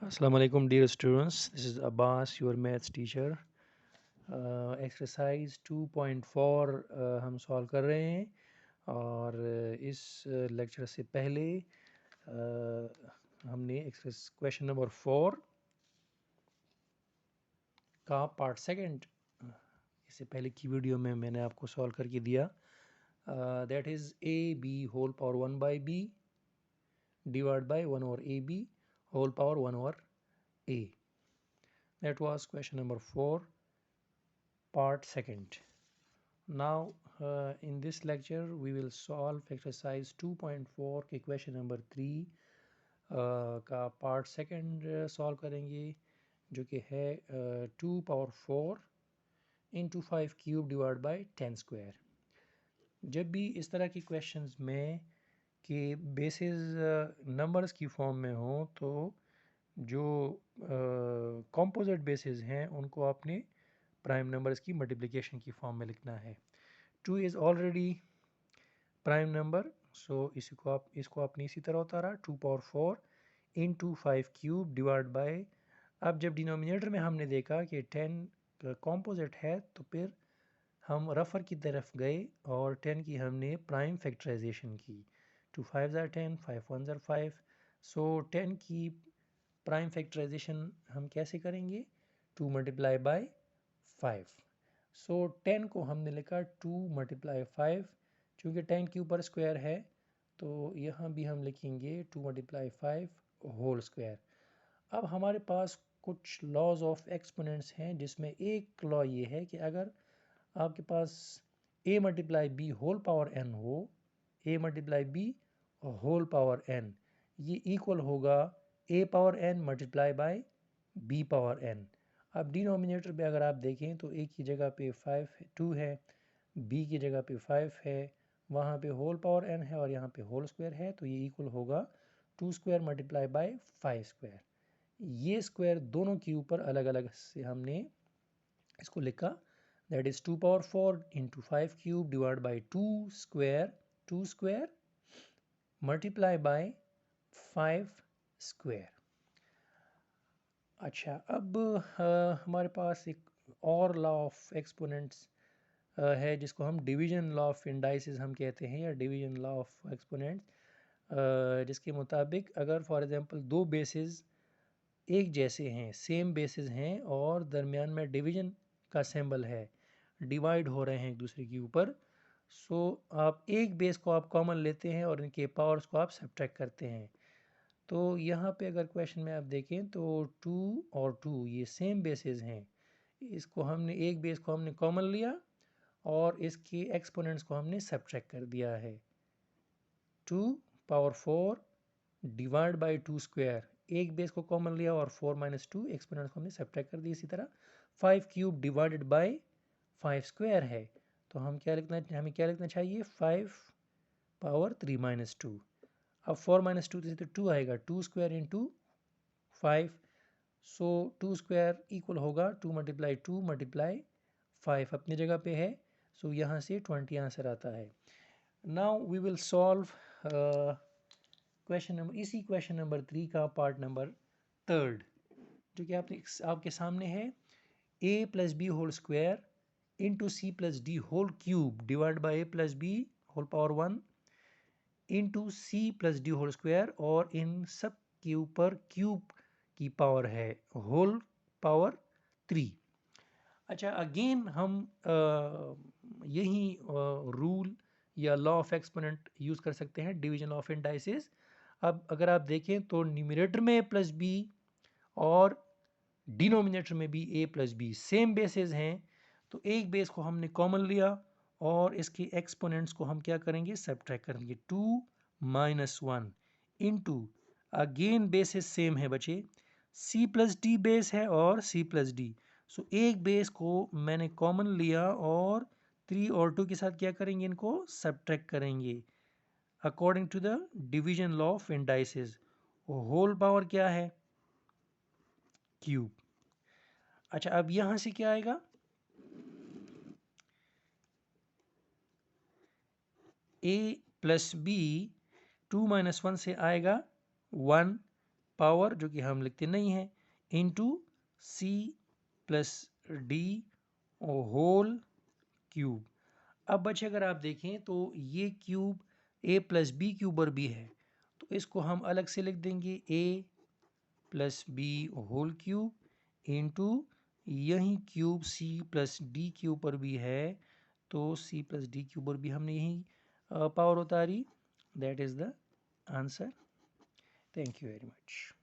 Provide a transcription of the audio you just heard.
Assalamu alaikum dear students, this is Abbas, your maths teacher. Exercise 2.4 हम solve कर रहे हैं और इस लेक्चर से पहले हमने क्वेश्चन नंबर 4 का पार्ट सेकंड इससे पहले की वीडियो में मैंने आपको सॉल्व करके दिया। That is A B whole power 1 by B divide by 1 over A B whole power 1 over A. That was question number 4 part second. Now in this lecture we will solve exercise 2.4 के question number 3 का part second solve करेंगे जो कि है 2 power 4 into 5 cube divided by 10 square। जब भी इस तरह की questions में कि बेसिस नंबर्स की फॉर्म में हो तो जो कंपोजिट बेसिस हैं उनको आपने प्राइम नंबर्स की मल्टीप्लिकेशन की फॉर्म में लिखना है। 2 इज़ ऑलरेडी प्राइम नंबर, सो इसको आपने इसी तरह उतारा 2 power 4 into 5 cube divide by. अब जब डिनोमिनेटर में हमने देखा कि 10 कॉम्पोजिट है तो फिर हम रफ़र की तरफ गए और 10 की हमने प्राइम फैक्टराइजेशन की। 2 5 ज़ार 10, 5 1 ज़ार 5। सो 10 की प्राइम फैक्टराइजेशन हम कैसे करेंगे? 2 मल्टीप्लाई बाय 5। सो 10 को हमने लिखा 2 मल्टीप्लाई 5, चूँकि 10 के ऊपर स्क्वायर है तो यहाँ भी हम लिखेंगे 2 मल्टीप्लाई 5 होल स्क्वायर। अब हमारे पास कुछ लॉज ऑफ एक्सपोनेंट्स हैं जिसमें एक लॉ ये है कि अगर आपके पास a multiply B whole power n हो, a multiply B whole power n, ये इक्वल होगा a power n multiply by b power n। अब डिनोमिनेटर पे अगर आप देखें तो a की जगह पे 2 है, b की जगह पे 5 है, वहाँ पे होल पावर n है और यहाँ पे होल स्क्वायर है, तो ये इक्वल होगा 2 स्क्वायर मल्टीप्लाई बाय 5 स्क्वायर। ये स्क्वायर दोनों के ऊपर अलग अलग से हमने इसको लिखा, that is 2 power 4 into 5 cube divide by 2 square multiply by 5 square. अच्छा, अब हमारे पास एक और लॉ ऑफ एक्सपोनेंट्स है जिसको हम डिवीजन लॉ ऑफ इंडाइसिस हम कहते हैं या डिवीजन लॉ ऑफ एक्सपोनेंट्स, जिसके मुताबिक अगर फॉर एग्जांपल दो बेसिस एक जैसे हैं, सेम बेसिस हैं और दरमियान में डिवीजन का सिंबल है, डिवाइड हो रहे हैं एक दूसरे के ऊपर, सो आप एक बेस को आप कॉमन लेते हैं और इनके पावर्स को आप सब्ट्रैक्ट करते हैं। तो यहाँ पे अगर क्वेश्चन में आप देखें तो 2 और 2 ये सेम बेसिस हैं, इसको हमने एक बेस को हमने कॉमन लिया और इसके एक्सपोनेंट्स को हमने सब्ट्रैक्ट कर दिया है। 2 पावर 4 डिवाइड बाई 2 स्क्वायर, एक बेस को कॉमन लिया और 4 माइनस 2 एक्सपोनेंट्स को हमने सब्ट्रैक्ट कर दिया। इसी तरह 5 क्यूब डिवाइडेड बाई 5 स्क्वायर है, तो हमें क्या लिखना चाहिए? 5 पावर 3 माइनस 2। अब 4 माइनस 2 से तो 2 आएगा, 2 स्क्वायर इंटू 5, सो 2 स्क्वायर इक्वल होगा 2 मल्टीप्लाई 2 मल्टीप्लाई 5 अपनी जगह पे है, सो यहाँ से 20 आंसर आता है। Now we will solve question number, इसी क्वेश्चन नंबर 3 का पार्ट नंबर 3 जो कि आपके सामने है। a plus B whole square into C plus D whole cube divide by A plus B whole power 1 into C plus D whole square, और इन सब के ऊपर क्यूब की पावर है होल पावर 3। अच्छा, अगेन हम यही रूल या लॉ ऑफ एक्सपोनेंट यूज़ कर सकते हैं, डिवीजन ऑफ इंडाइसिस। अब अगर आप देखें तो न्यूमरेटर में a प्लस बी और डिनोमिनेटर में भी a plus B same bases हैं, तो एक बेस को हमने कॉमन लिया और इसके एक्सपोनेंट्स को हम क्या करेंगे? सब्ट्रैक्ट करेंगे। 2 minus 1 into, again bases same है बच्चे, c प्लस डी बेस है और c प्लस डी, सो एक बेस को मैंने कॉमन लिया और 3 और 2 के साथ क्या करेंगे? इनको सब्ट्रैक्ट करेंगे according to the division law of indices. Whole power क्या है? क्यूब। अच्छा, अब यहां से क्या आएगा? a प्लस बी 2 माइनस 1 से आएगा 1 पावर जो कि हम लिखते नहीं हैं into C plus D whole cube. अब बच्चे अगर आप देखें तो ये cube A plus B cube पर भी है, तो इसको हम अलग से लिख देंगे A plus B whole cube into यही cube C plus D cube पर भी है, तो सी प्लस डी क्यूब पर भी हमने यही पावर उतारी। That is the answer. Thank you very much.